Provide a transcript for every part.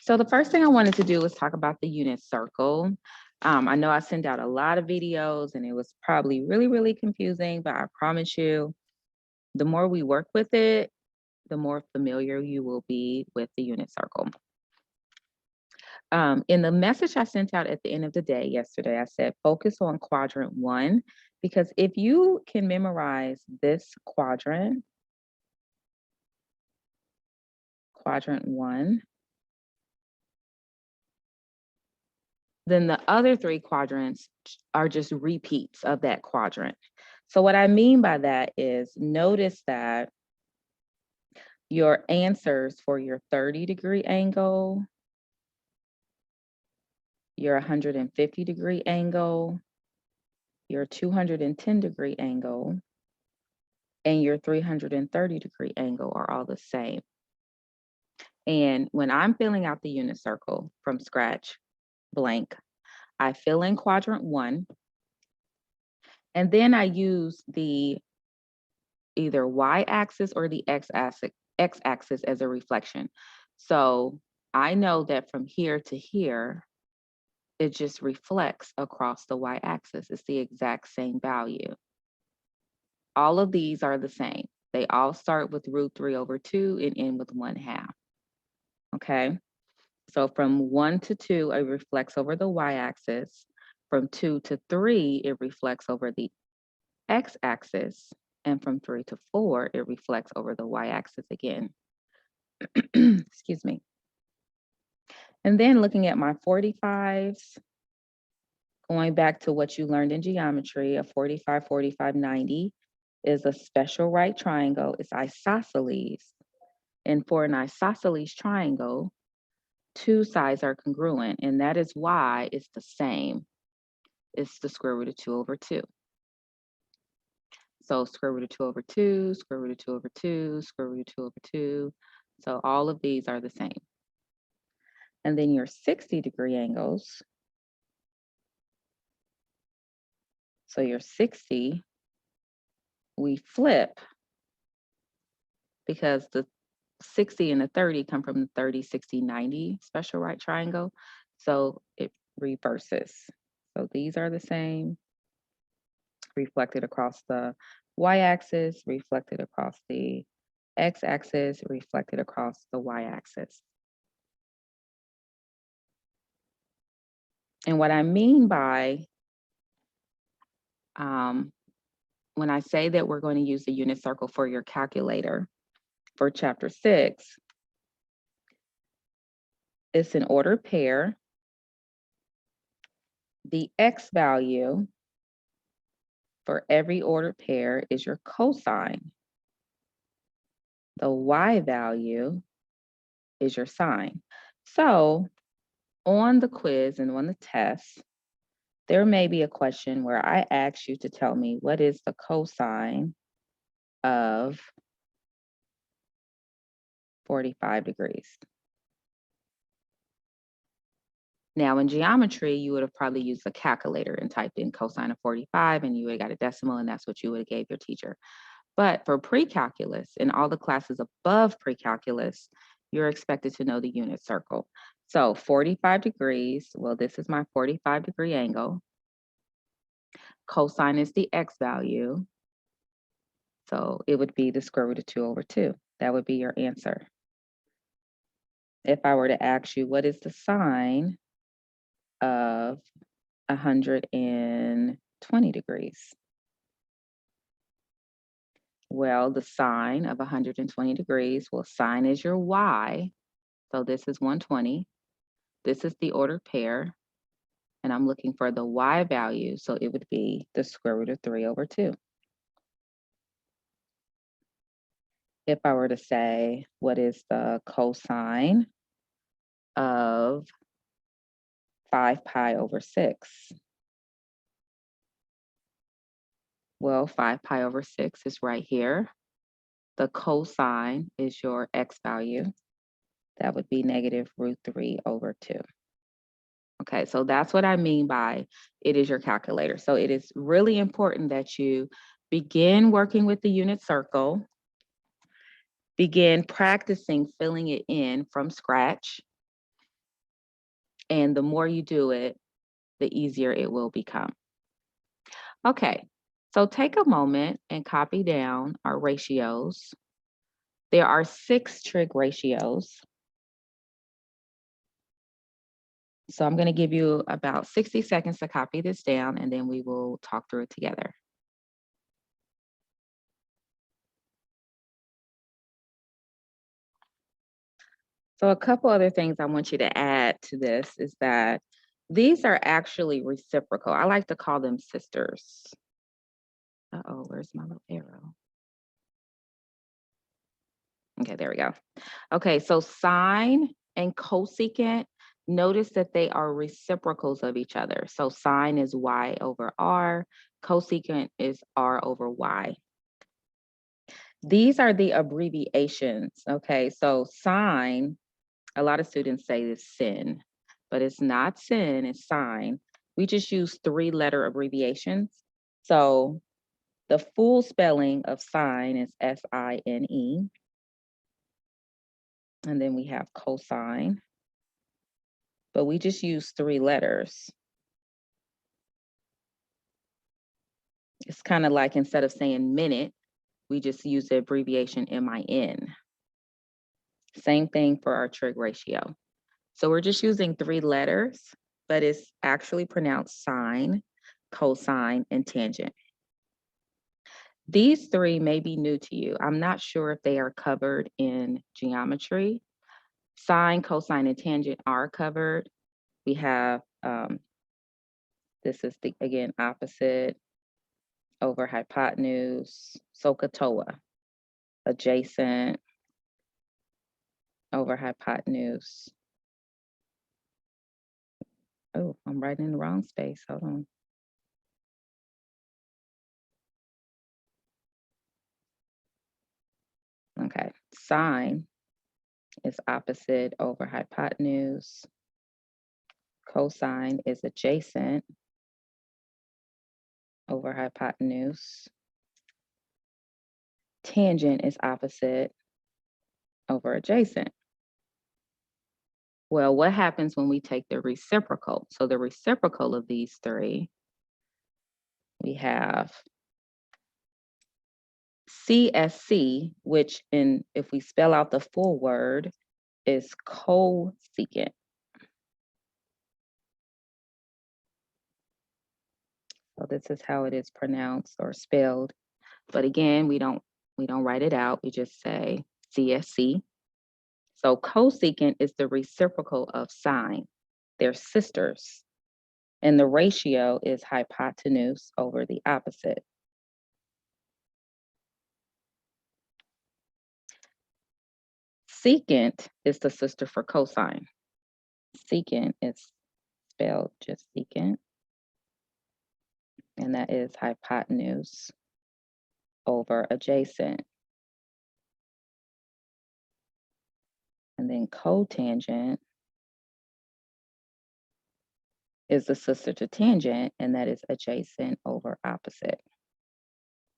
So the first thing I wanted to do was talk about the unit circle. I know I sent out a lot of videos and it was probably really, really confusing, but I promise you, the more we work with it, the more familiar you will be with the unit circle. In the message I sent out at the end of the day yesterday, I said, focus on quadrant 1, because if you can memorize this quadrant 1, then the other 3 quadrants are just repeats of that quadrant. So what I mean by that is, notice that your answers for your 30-degree angle, your 150-degree angle, your 210-degree angle, and your 330-degree angle are all the same. And when I'm filling out the unit circle from scratch, blank, I fill in quadrant 1, and then I use the either y-axis or the x-axis as a reflection. So I know that from here to here, it just reflects across the y-axis. It's the exact same value. All of these are the same. They all start with √3/2 and end with 1/2. Okay, so from 1 to 2, it reflects over the y-axis. From 2 to 3, it reflects over the x-axis. And from 3 to 4, it reflects over the y-axis again. Excuse me. And then looking at my 45s, going back to what you learned in geometry, a 45, 45, 90 is a special right triangle. It's isosceles. And for an isosceles triangle, 2 sides are congruent, and that is why it's the same. It's the square root of 2/2. So square root of 2/2, square root of 2/2, square root of 2/2. So all of these are the same. And then your 60-degree angles. So your 60, we flip because the 60 and the 30 come from the 30, 60, 90 special right triangle. So it reverses. So these are the same, reflected across the y-axis, reflected across the x-axis, reflected across the y-axis. And what I mean by when I say that we're going to use the unit circle for your calculator for chapter 6, it's an ordered pair. The x value for every ordered pair is your cosine. The y value is your sine. So on the quiz and on the test, there may be a question where I ask you to tell me what is the cosine of 45 degrees. Now in geometry, you would have probably used a calculator and typed in cosine of 45 and you would have got a decimal and that's what you would have gave your teacher. But for pre-calculus and all the classes above pre-calculus, you're expected to know the unit circle. So 45 degrees, well, this is my 45-degree angle. Cosine is the x value. So it would be the square root of 2/2. That would be your answer. If I were to ask you, what is the sine of 120 degrees? Well, the sine of 120 degrees, well, sine is your y. So this is 120. This is the ordered pair. And I'm looking for the y value. So it would be the square root of 3/2. If I were to say, what is the cosine of 5 pi over 6? Well, 5 pi over 6 is right here. The cosine is your x value. That would be negative √3/2. Okay, so that's what I mean by it is your calculator. So it is really important that you begin working with the unit circle, begin practicing filling it in from scratch. And the more you do it, the easier it will become. Okay, so take a moment and copy down our ratios. There are 6 trig ratios. So I'm going to give you about 60 seconds to copy this down, and then we will talk through it together. So a couple other things I want you to add to this is that these are actually reciprocal. I like to call them sisters. Uh-oh, where's my little arrow? Okay, there we go. Okay, so sine and cosecant, notice that they are reciprocals of each other. So sine is y over r, cosecant is r over y. These are the abbreviations, okay? So sine, a lot of students say is sin, but it's not sin, it's sine. We just use 3-letter abbreviations. So the full spelling of sine is S-I-N-E. And then we have cosine, but we just use 3 letters. It's kind of like instead of saying minute, we just use the abbreviation MIN. Same thing for our trig ratio. So we're just using 3 letters, but it's actually pronounced sine, cosine, and tangent. These 3 may be new to you. I'm not sure if they are covered in geometry. Sine, cosine, and tangent are covered. We have, this is the, again, opposite over hypotenuse, SOHCAHTOA, adjacent over hypotenuse. Oh, I'm writing in the wrong space. Hold on. Okay, sine is opposite over hypotenuse. Cosine is adjacent over hypotenuse. Tangent is opposite over adjacent. Well, what happens when we take the reciprocal? So the reciprocal of these 3, we have CSC, which if we spell out the full word, is cosecant. So this is how it is pronounced or spelled. But again, we don't write it out. We just say CSC. So cosecant is the reciprocal of sine. They're sisters. And the ratio is hypotenuse over the opposite. Secant is the sister for cosine. Secant is spelled just secant. And that is hypotenuse over adjacent. And then cotangent is the sister to tangent, and that is adjacent over opposite.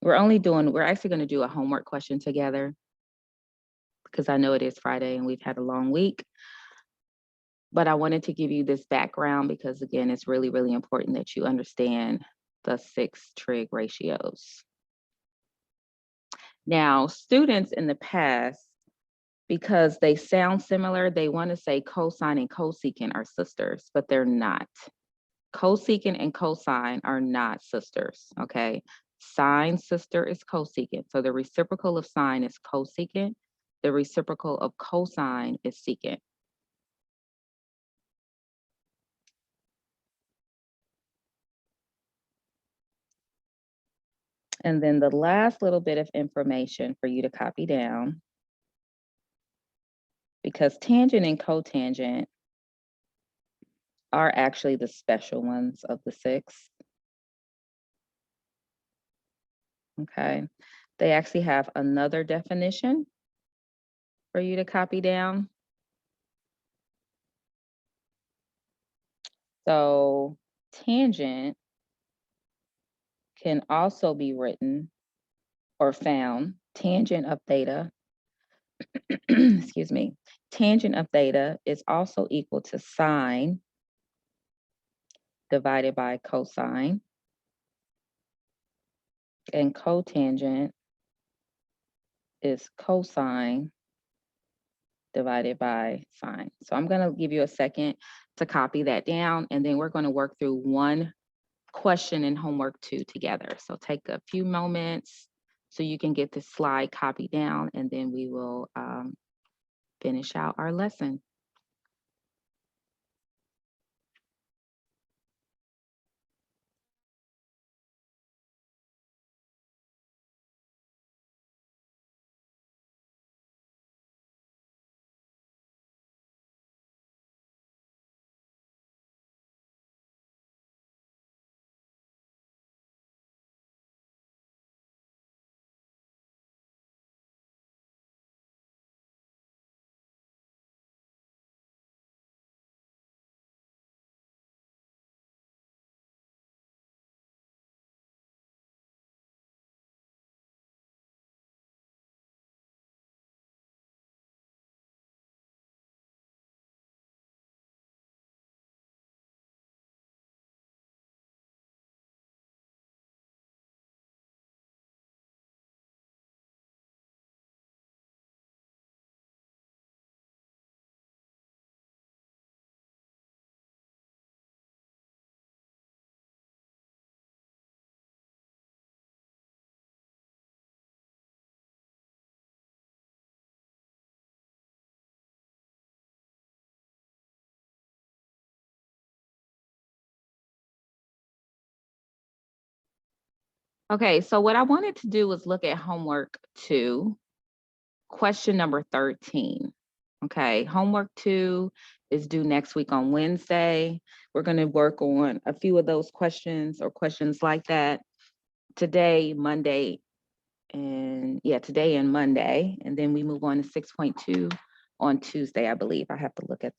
We're actually going to do a homework question together because I know it is Friday and we've had a long week. But I wanted to give you this background because, again, it's really, really important that you understand the 6 trig ratios. Now, students in the past, because they sound similar, they want to say cosine and cosecant are sisters, but they're not. Cosecant and cosine are not sisters, okay? Sine sister is cosecant. So the reciprocal of sine is cosecant. The reciprocal of cosine is secant. And then the last little bit of information for you to copy down, because tangent and cotangent are actually the special ones of the 6. Okay, they actually have another definition for you to copy down. So tangent can also be written or found, tangent of theta, excuse me, tangent of theta is also equal to sine divided by cosine, and cotangent is cosine divided by sine. So I'm going to give you a second to copy that down, and then we're going to work through one question in homework 2 together. So take a few moments so you can get this slide copied down, and then we will finish out our lesson. Okay, so what I wanted to do was look at homework 2, question number 13. Okay, homework 2 is due next week on Wednesday. We're going to work on a few of those questions or questions like that today, Monday, today and Monday. And then we move on to 6.2 on Tuesday, I believe. I have to look at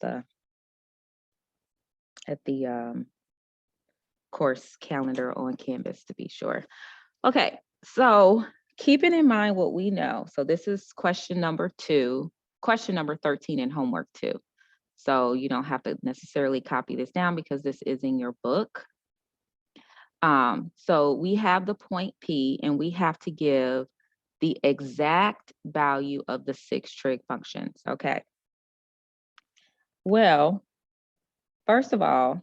the course calendar on Canvas to be sure. Okay, so keeping in mind what we know. So this is question number 2, question number 13 in homework 2. So you don't have to necessarily copy this down because this is in your book. So we have the point P, and we have to give the exact value of the 6 trig functions. Okay. Well, first of all,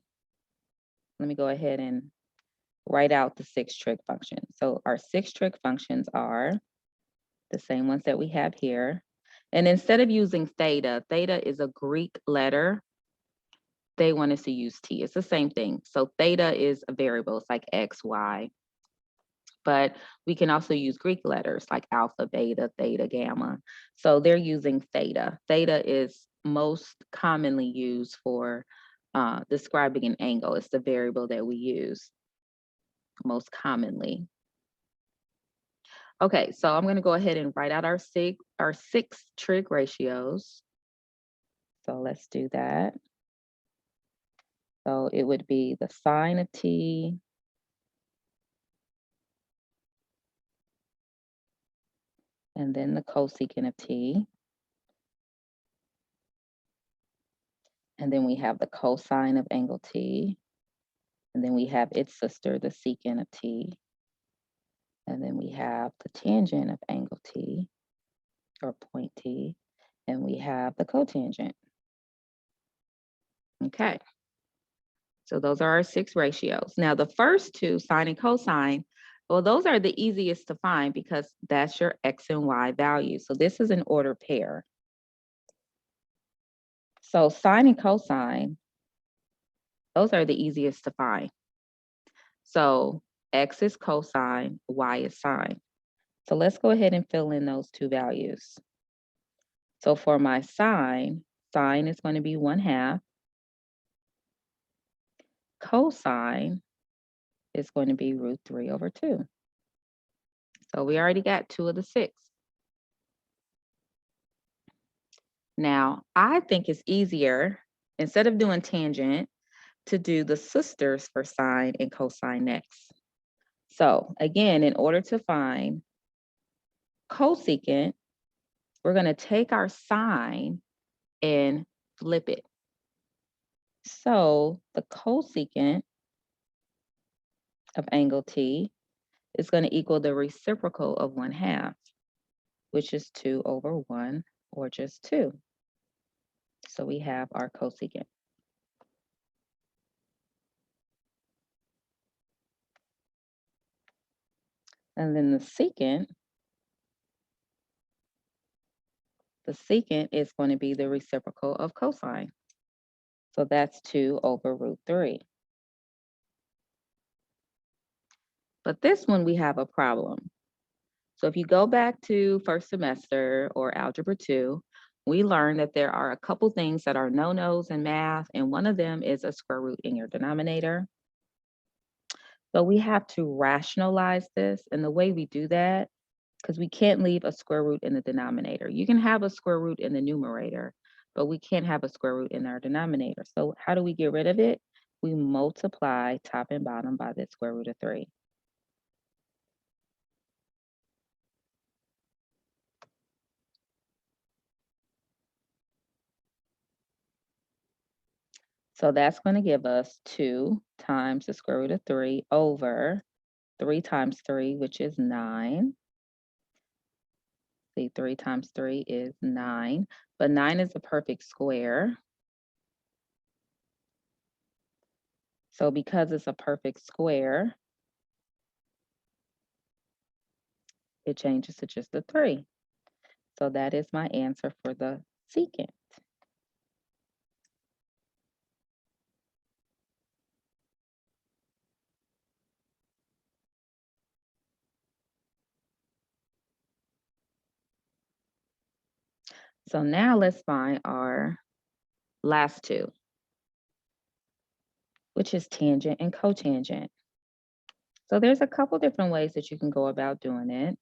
let me go ahead and write out the 6 trig functions. So our 6 trig functions are the same ones that we have here. And instead of using theta, theta is a Greek letter. They want us to use t. It's the same thing. So theta is a variable. It's like x, y. But we can also use Greek letters like alpha, beta, theta, gamma. So they're using theta. Theta is most commonly used for describing an angle. It's the variable that we use most commonly. Okay, so I'm going to go ahead and write out our six trig ratios. So let's do that. So it would be the sine of t, and then the cosecant of t. And then we have the cosine of angle t. And then we have its sister, the secant of t. And then we have the tangent of angle t, or point t. And we have the cotangent. Okay. So those are our 6 ratios. Now the first 2, sine and cosine, well, those are the easiest to find because that's your x and y values. So this is an ordered pair. So sine and cosine, those are the easiest to find. So x is cosine, y is sine. So let's go ahead and fill in those 2 values. So for my sine is going to be 1/2. Cosine is going to be √3/2. So we already got 2 of the 6. Now, I think it's easier, instead of doing tangent, to do the sisters for sine and cosine next. So again, in order to find cosecant, we're going to take our sine and flip it. So the cosecant of angle T is going to equal the reciprocal of 1/2, which is 2 over 1, or just 2. So we have our cosecant. And then the secant is going to be the reciprocal of cosine. So that's 2 over root 3. But this one, we have a problem. So if you go back to first semester or Algebra 2, we learned that there are a couple things that are no-nos in math, and one of them is a square root in your denominator. So we have to rationalize this, and the way we do that, because we can't leave a square root in the denominator. You can have a square root in the numerator, but we can't have a square root in our denominator. So how do we get rid of it? We multiply top and bottom by the square root of 3. So that's going to give us 2 times the square root of 3 over 3 times 3, which is 9. See, 3 times 3 is 9, but 9 is a perfect square. So because it's a perfect square, it changes to just a 3. So that is my answer for the secant. So now let's find our last two, which is tangent and cotangent. So there's a couple different ways that you can go about doing it.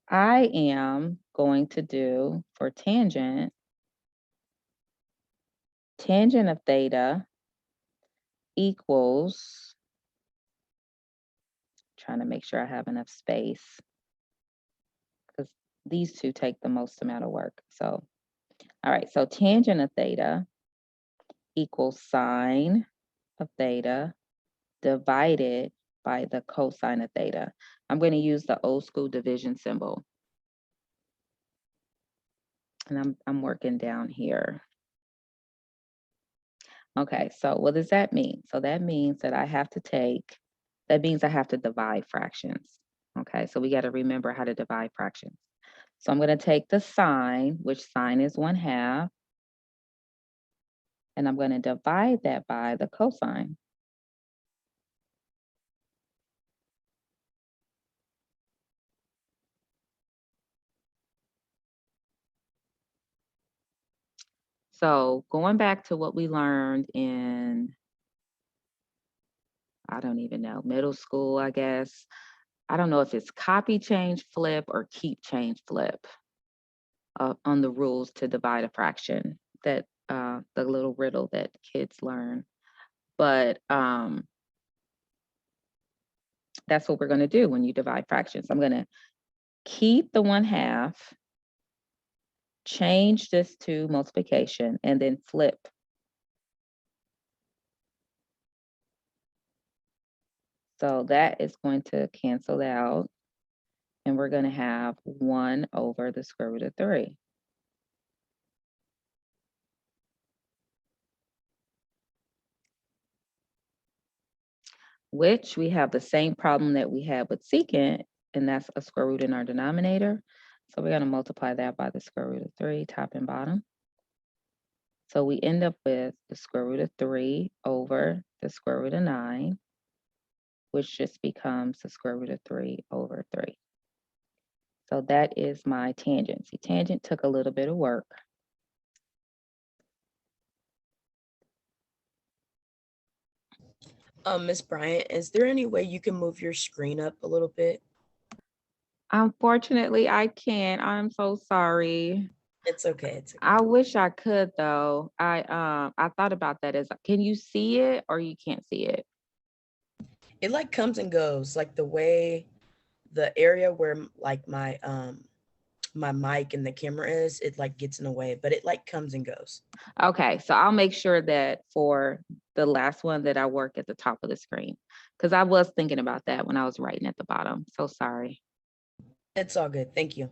I am going to do for tangent of theta equals, trying to make sure I have enough space because these two take the most amount of work. So, all right, so tangent of theta equals sine of theta divided by the cosine of theta. I'm going to use the old school division symbol. And I'm working down here. Okay, so what does that mean? So that means that I have to divide fractions. Okay, so we got to remember how to divide fractions. So I'm going to take the sine, which sine is 1/2, and I'm going to divide that by the cosine. So going back to what we learned in, I don't even know, middle school, I guess. I don't know if it's copy, change, flip, or keep, change, flip on the rules to divide a fraction, that the little riddle that kids learn. But that's what we're going to do when you divide fractions. I'm going to keep the 1/2, change this to multiplication, and then flip. So that is going to cancel out, and we're going to have 1 over the square root of 3. Which we have the same problem that we had with secant, and that's a square root in our denominator. So we're going to multiply that by the square root of 3, top and bottom. So we end up with the square root of 3 over the square root of 9, which just becomes the square root of 3 over 3. So that is my tangent. See, tangent took a little bit of work. Miss Bryant, is there any way you can move your screen up a little bit? Unfortunately, I can't. I'm so sorry. It's okay. It's okay. I wish I could though. I thought about that as, can you see it or you can't see it? It like comes and goes, like the way the area where like my my mic and the camera is, it like gets in the way, but it like comes and goes. Okay, so I'll make sure that for the last one that I work at the top of the screen, because I was thinking about that when I was writing at the bottom. So sorry. It's all good. Thank you.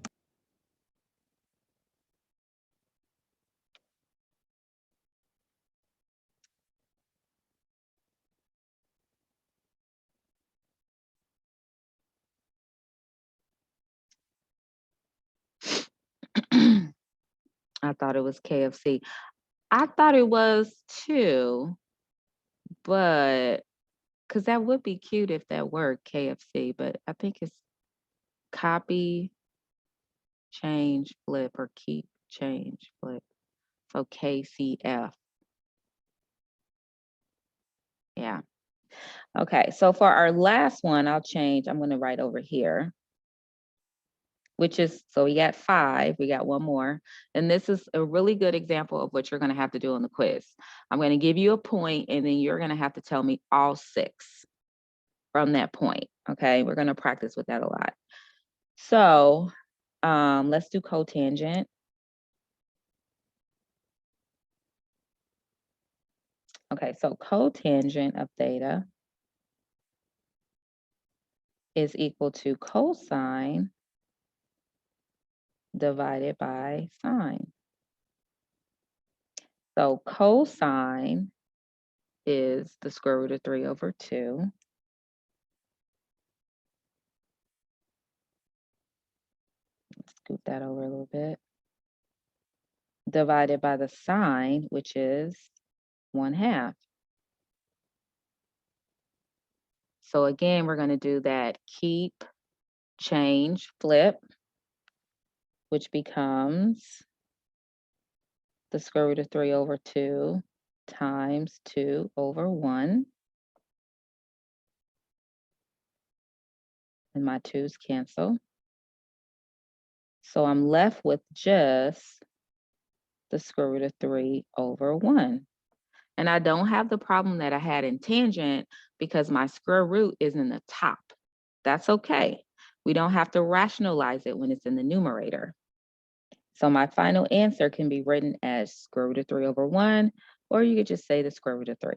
I thought it was KFC. I thought it was too, but because that would be cute if that were KFC, but I think it's copy, change, flip, or keep, change, flip. So KCF. Yeah. Okay, so for our last one, I'll change. I'm going to write over here, which is, so we got 5, we got one more. And this is a really good example of what you're going to have to do on the quiz. I'm going to give you a point, and then you're going to have to tell me all 6 from that point. Okay, we're going to practice with that a lot. So let's do cotangent. Okay, so cotangent of theta is equal to cosine divided by sine. So cosine is the square root of 3 over 2. Let's scoot that over a little bit. Divided by the sine, which is 1/2. So again, we're going to do that keep, change, flip, which becomes the square root of 3 over 2 times 2 over 1. And my 2's cancel. So I'm left with just the square root of 3 over 1. And I don't have the problem that I had in tangent because my square root is in the top. That's okay. We don't have to rationalize it when it's in the numerator. So my final answer can be written as square root of 3 over 1, or you could just say the square root of 3.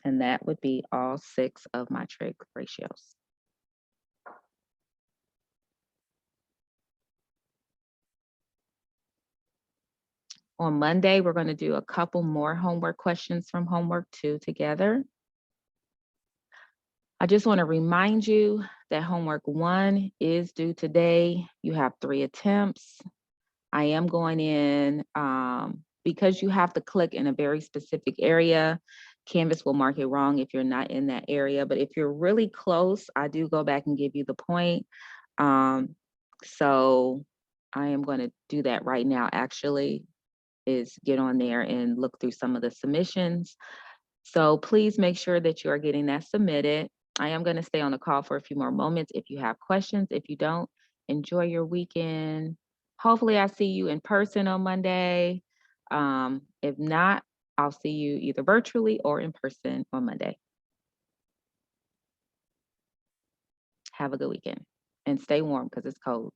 And that would be all 6 of my trig ratios. On Monday, we're going to do a couple more homework questions from homework 2 together. I just want to remind you that homework 1 is due today. You have 3 attempts. I am going in, because you have to click in a very specific area, Canvas will mark it wrong if you're not in that area. But if you're really close, I do go back and give you the point. So I am going to do that right now, actually, is get on there and look through some of the submissions. So please make sure that you are getting that submitted. I am going to stay on the call for a few more moments if you have questions. If you don't, enjoy your weekend. Hopefully I see you in person on Monday. If not, I'll see you either virtually or in person on Monday. Have a good weekend and stay warm because it's cold.